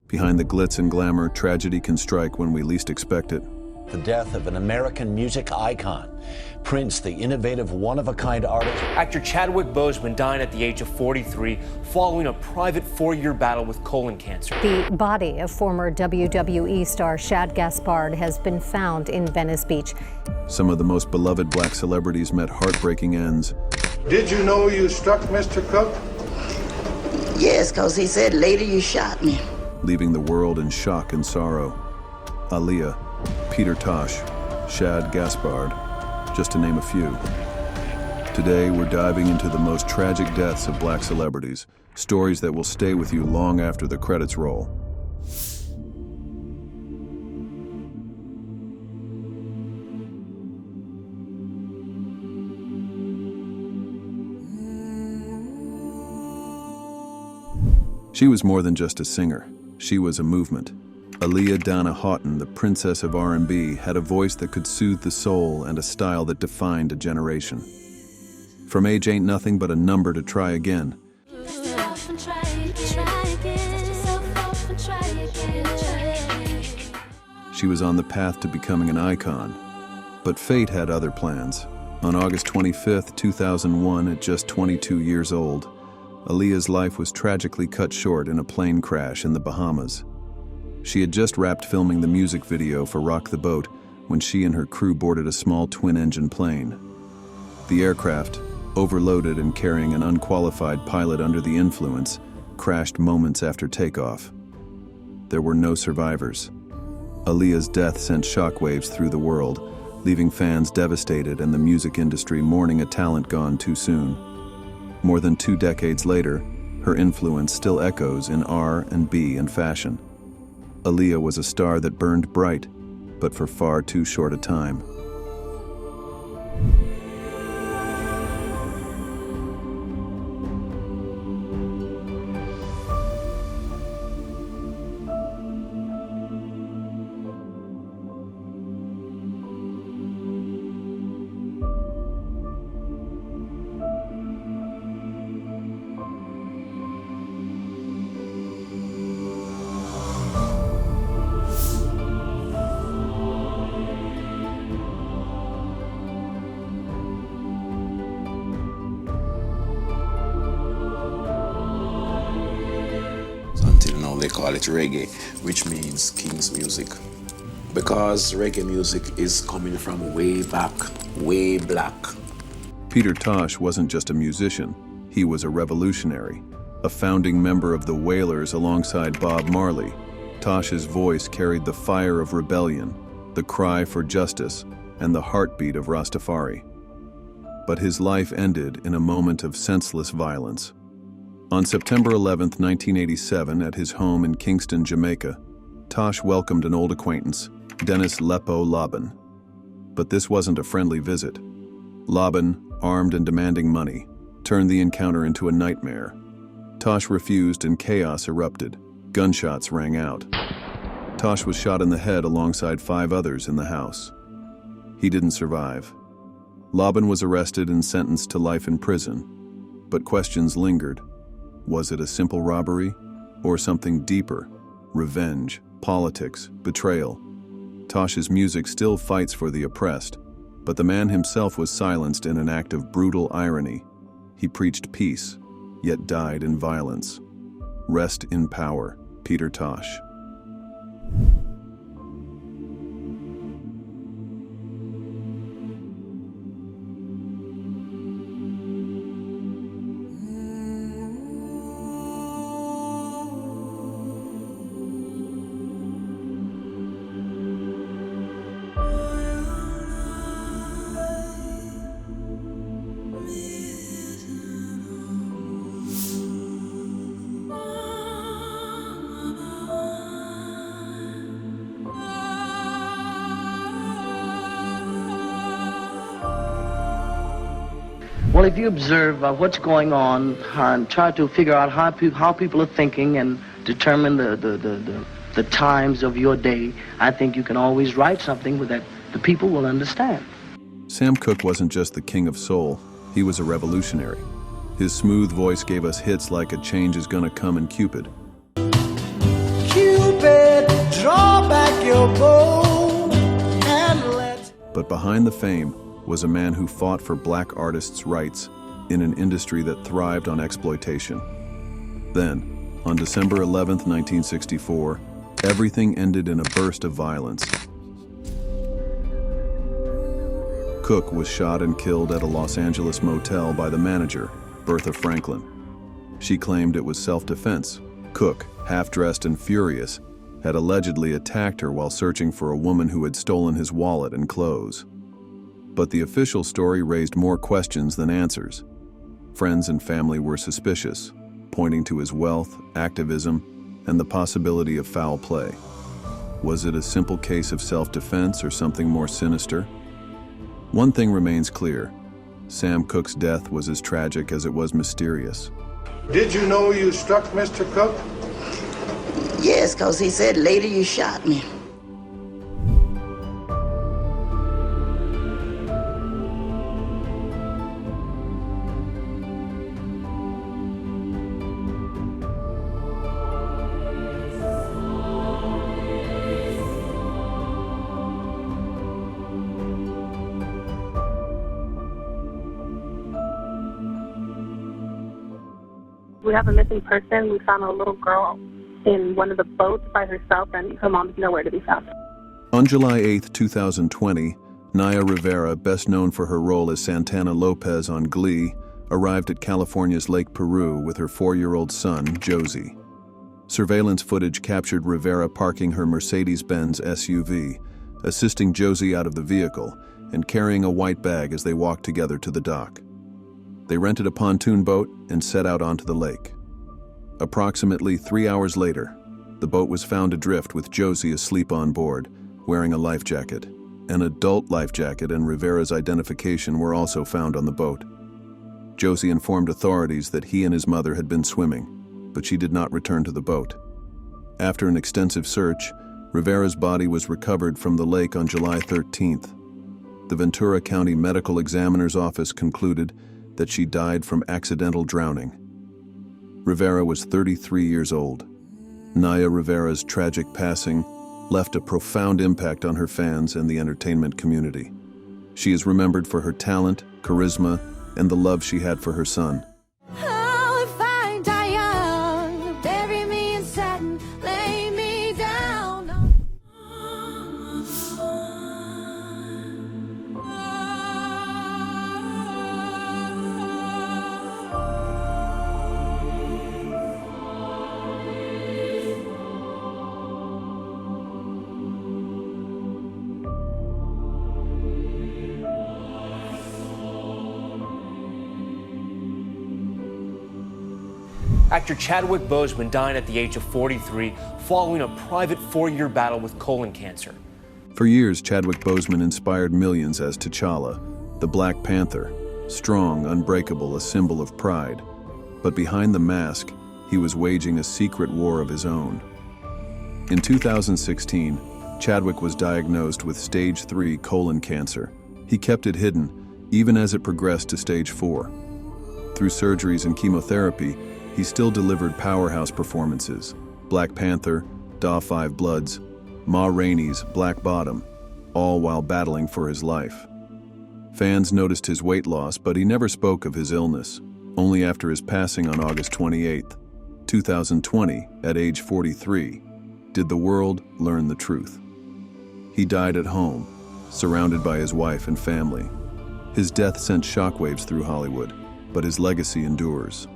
Behind the glitz and glamour, tragedy can strike when we least expect it. The death of an American music icon. Prince, the innovative, one-of-a-kind artist. Actor Chadwick Boseman died at the age of 43 following a private 4-year battle with colon cancer. The body of former WWE star Shad Gaspard has been found in Venice Beach. Some of the most beloved black celebrities met heartbreaking ends. Did you know you struck Mr. Cooke? Yes, because he said later you shot me. Leaving the world in shock and sorrow. Aaliyah, Peter Tosh, Shad Gaspard, just to name a few. Today, we're diving into the most tragic deaths of black celebrities, stories that will stay with you long after the credits roll. She was more than just a singer. She was a movement. Aaliyah Donna Houghton, the princess of R&B, had a voice that could soothe the soul and a style that defined a generation. From age ain't nothing but a number to try again. She was on the path to becoming an icon, but fate had other plans. On August 25, 2001, at just 22 years old, Aaliyah's life was tragically cut short in a plane crash in the Bahamas. She had just wrapped filming the music video for Rock the Boat when she and her crew boarded a small twin-engine plane. The aircraft, overloaded and carrying an unqualified pilot under the influence, crashed moments after takeoff. There were no survivors. Aaliyah's death sent shockwaves through the world, leaving fans devastated and the music industry mourning a talent gone too soon. More than 2 decades later, her influence still echoes in R&B and fashion. Aaliyah was a star that burned bright, but for far too short a time. They call it reggae, which means king's music. Because reggae music is coming from way back, way black. Peter Tosh wasn't just a musician, he was a revolutionary, a founding member of the Wailers alongside Bob Marley. Tosh's voice carried the fire of rebellion, the cry for justice, and the heartbeat of Rastafari. But his life ended in a moment of senseless violence. On September 11, 1987, at his home in Kingston, Jamaica, Tosh welcomed an old acquaintance, Dennis Lepo Laban. But this wasn't a friendly visit. Laban, armed and demanding money, turned the encounter into a nightmare. Tosh refused and chaos erupted. Gunshots rang out. Tosh was shot in the head alongside 5 others in the house. He didn't survive. Laban was arrested and sentenced to life in prison, but questions lingered. Was it a simple robbery, or something deeper? Revenge, politics, betrayal. Tosh's music still fights for the oppressed, but the man himself was silenced in an act of brutal irony. He preached peace, yet died in violence. Rest in power, Peter Tosh. Well, if you observe what's going on and try to figure out how people are thinking and determine the times of your day, I think you can always write something that the people will understand. Sam Cooke wasn't just the king of soul, he was a revolutionary. His smooth voice gave us hits like A Change Is Gonna Come and Cupid. Cupid. But behind the fame was a man who fought for black artists' rights in an industry that thrived on exploitation. Then, on December 11th, 1964, everything ended in a burst of violence. Cooke was shot and killed at a Los Angeles motel by the manager, Bertha Franklin. She claimed it was self-defense. Cooke, half-dressed and furious, had allegedly attacked her while searching for a woman who had stolen his wallet and clothes. But the official story raised more questions than answers. Friends and family were suspicious, pointing to his wealth, activism, and the possibility of foul play. Was it a simple case of self-defense or something more sinister? One thing remains clear. Sam Cooke's death was as tragic as it was mysterious. Did you know you struck Mr. Cooke? Yes, because he said later you shot me. We have a missing person. We found a little girl in one of the boats by herself, and her mom is nowhere to be found. On July 8, 2020, Naya Rivera, best known for her role as Santana Lopez on Glee, arrived at California's Lake Peru with her 4-year-old son, Josie. Surveillance footage captured Rivera parking her Mercedes-Benz SUV, assisting Josie out of the vehicle, and carrying a white bag as they walked together to the dock. They rented a pontoon boat and set out onto the lake. Approximately 3 hours later, the boat was found adrift with Josie asleep on board, wearing a life jacket. An adult life jacket and Rivera's identification were also found on the boat. Josie informed authorities that he and his mother had been swimming, but she did not return to the boat. After an extensive search, Rivera's body was recovered from the lake on July 13th. The Ventura County Medical Examiner's Office concluded that she died from accidental drowning. Rivera was 33 years old. Naya Rivera's tragic passing left a profound impact on her fans and the entertainment community. She is remembered for her talent, charisma, and the love she had for her son. Oh, if I die young, bury me in satin, lay me down. Actor Chadwick Boseman died at the age of 43 following a private 4-year battle with colon cancer. For years, Chadwick Boseman inspired millions as T'Challa, the Black Panther, strong, unbreakable, a symbol of pride. But behind the mask, he was waging a secret war of his own. In 2016, Chadwick was diagnosed with stage 3 colon cancer. He kept it hidden, even as it progressed to stage 4. Through surgeries and chemotherapy, he still delivered powerhouse performances: Black Panther, Da 5 Bloods, Ma Rainey's Black Bottom, all while battling for his life. Fans noticed his weight loss, but he never spoke of his illness. Only after his passing on August 28, 2020, at age 43, did the world learn the truth. He died at home, surrounded by his wife and family. His death sent shockwaves through Hollywood, but his legacy endures.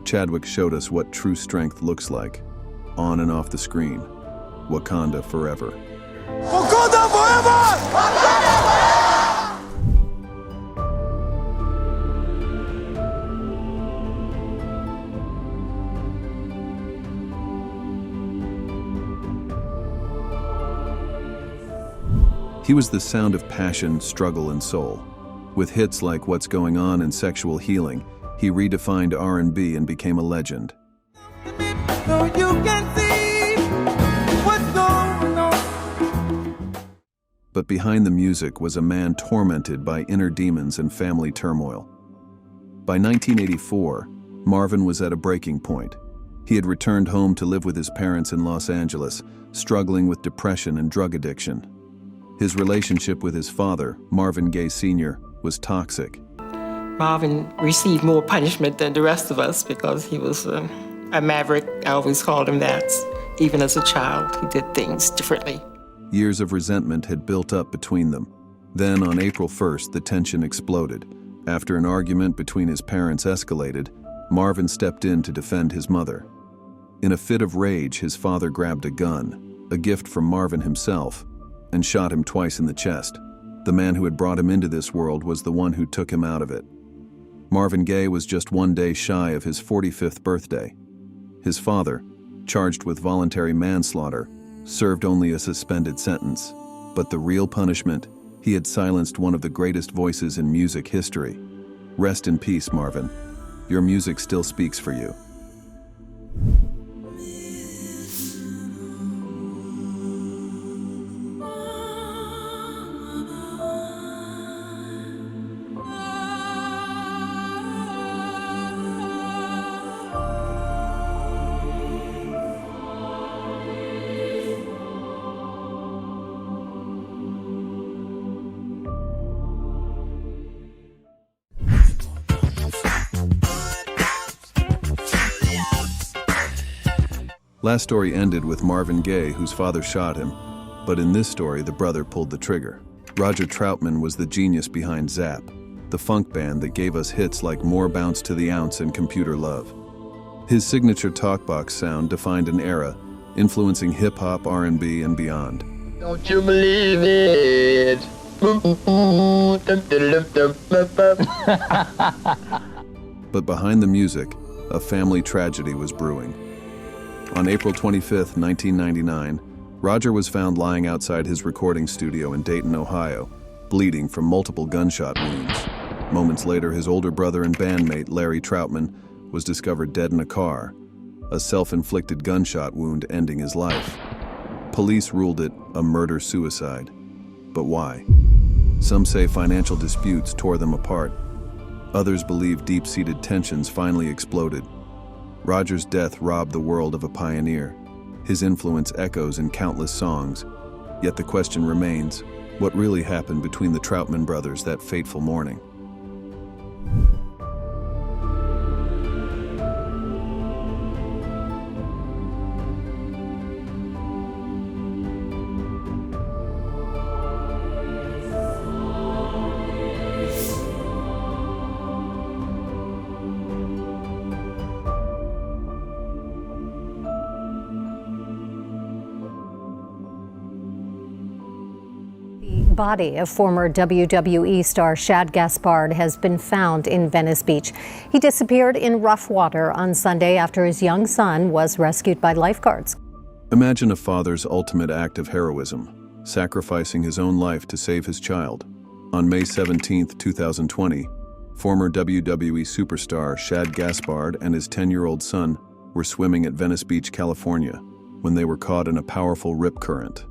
Chadwick showed us what true strength looks like, on and off the screen. Wakanda forever. Wakanda forever! Wakanda forever! He was the sound of passion, struggle, and soul. With hits like What's Going On and Sexual Healing, he redefined R&B and became a legend. So you can see what's going on. But behind the music was a man tormented by inner demons and family turmoil. By 1984, Marvin was at a breaking point. He had returned home to live with his parents in Los Angeles, struggling with depression and drug addiction. His relationship with his father, Marvin Gaye Sr., was toxic. Marvin received more punishment than the rest of us because he was a maverick. I always called him that. Even as a child, he did things differently. Years of resentment had built up between them. Then, on April 1st, the tension exploded. After an argument between his parents escalated, Marvin stepped in to defend his mother. In a fit of rage, his father grabbed a gun, a gift from Marvin himself, and shot him twice in the chest. The man who had brought him into this world was the one who took him out of it. Marvin Gaye was just one day shy of his 45th birthday. His father, charged with voluntary manslaughter, served only a suspended sentence. But the real punishment, he had silenced one of the greatest voices in music history. Rest in peace, Marvin. Your music still speaks for you. Last story ended with Marvin Gaye, whose father shot him, but in this story, the brother pulled the trigger. Roger Troutman was the genius behind Zapp, the funk band that gave us hits like More Bounce to the Ounce and Computer Love. His signature talkbox sound defined an era, influencing hip-hop, R&B, and beyond. Don't you believe it? But behind the music, a family tragedy was brewing. On April 25, 1999, Roger was found lying outside his recording studio in Dayton, Ohio, bleeding from multiple gunshot wounds. Moments later, his older brother and bandmate, Larry Troutman, was discovered dead in a car, a self-inflicted gunshot wound ending his life. Police ruled it a murder-suicide. But why? Some say financial disputes tore them apart. Others believe deep-seated tensions finally exploded. Roger's death robbed the world of a pioneer. His influence echoes in countless songs. Yet the question remains, what really happened between the Troutman brothers that fateful morning? The body of former WWE star Shad Gaspard has been found in Venice Beach. He disappeared in rough water on Sunday after his young son was rescued by lifeguards. Imagine a father's ultimate act of heroism, sacrificing his own life to save his child. On May 17, 2020, former WWE superstar Shad Gaspard and his 10-year-old son were swimming at Venice Beach, California, when they were caught in a powerful rip current.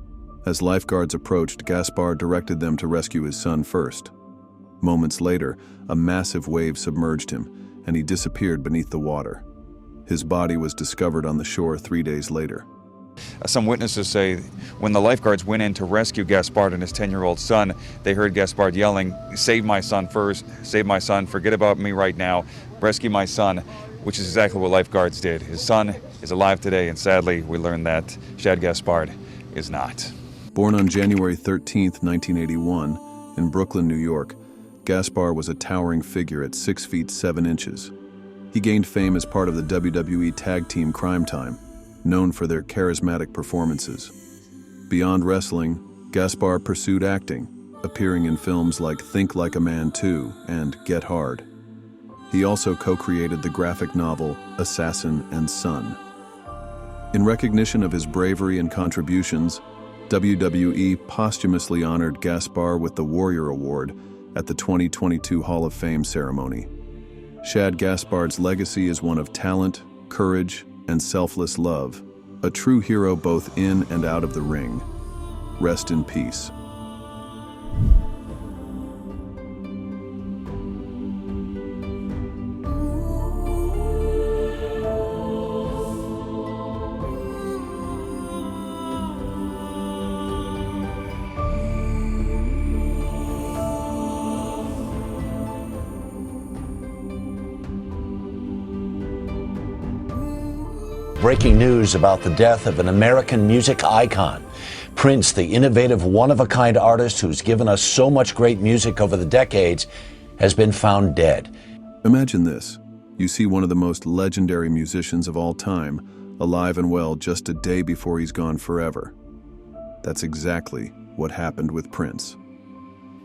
As lifeguards approached, Gaspard directed them to rescue his son first. Moments later, a massive wave submerged him, and he disappeared beneath the water. His body was discovered on the shore 3 days later. Some witnesses say when the lifeguards went in to rescue Gaspard and his 10-year-old son, they heard Gaspard yelling, "Save my son first, save my son, forget about me right now, rescue my son," which is exactly what lifeguards did. His son is alive today, and sadly, we learned that Shad Gaspard is not. Born on January 13, 1981, in Brooklyn, New York, Gaspard was a towering figure at 6 feet 7 inches. He gained fame as part of the WWE tag team Crime Time, known for their charismatic performances. Beyond wrestling, Gaspard pursued acting, appearing in films like Think Like a Man 2 and Get Hard. He also co-created the graphic novel Assassin and Son. In recognition of his bravery and contributions, WWE posthumously honored Gaspard with the Warrior Award at the 2022 Hall of Fame ceremony. Shad Gaspard's legacy is one of talent, courage, and selfless love, a true hero both in and out of the ring. Rest in peace. breaking news about the death of an American music icon. Prince, the innovative, one-of-a-kind artist who's given us so much great music over the decades, has been found dead. Imagine this. You see one of the most legendary musicians of all time, alive and well just a day before he's gone forever. That's exactly what happened with Prince.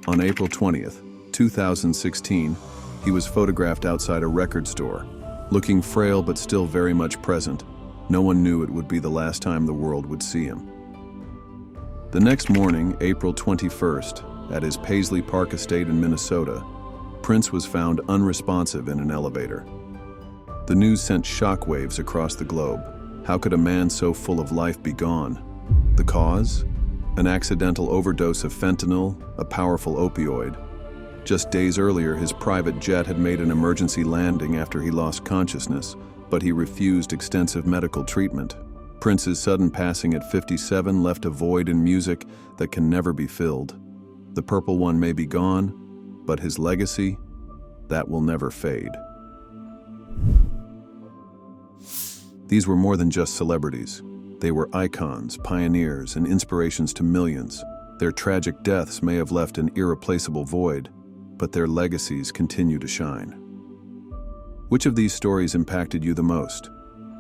On April 20th, 2016, he was photographed outside a record store, looking frail but still very much present. No one knew it would be the last time the world would see him. The next morning, April 21st, at his Paisley Park estate in Minnesota, Prince was found unresponsive in an elevator. The news sent shockwaves across the globe. How could a man so full of life be gone? The cause? An accidental overdose of fentanyl, a powerful opioid. Just days earlier, his private jet had made an emergency landing after he lost consciousness, but he refused extensive medical treatment. Prince's sudden passing at 57 left a void in music that can never be filled. The purple one may be gone, but his legacy, that will never fade. These were more than just celebrities. They were icons, pioneers, and inspirations to millions. Their tragic deaths may have left an irreplaceable void, but their legacies continue to shine. Which of these stories impacted you the most?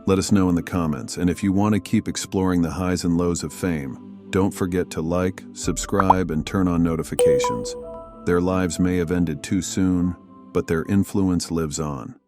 Let us know in the comments, and if you want to keep exploring the highs and lows of fame, don't forget to like, subscribe, and turn on notifications. Their lives may have ended too soon, but their influence lives on.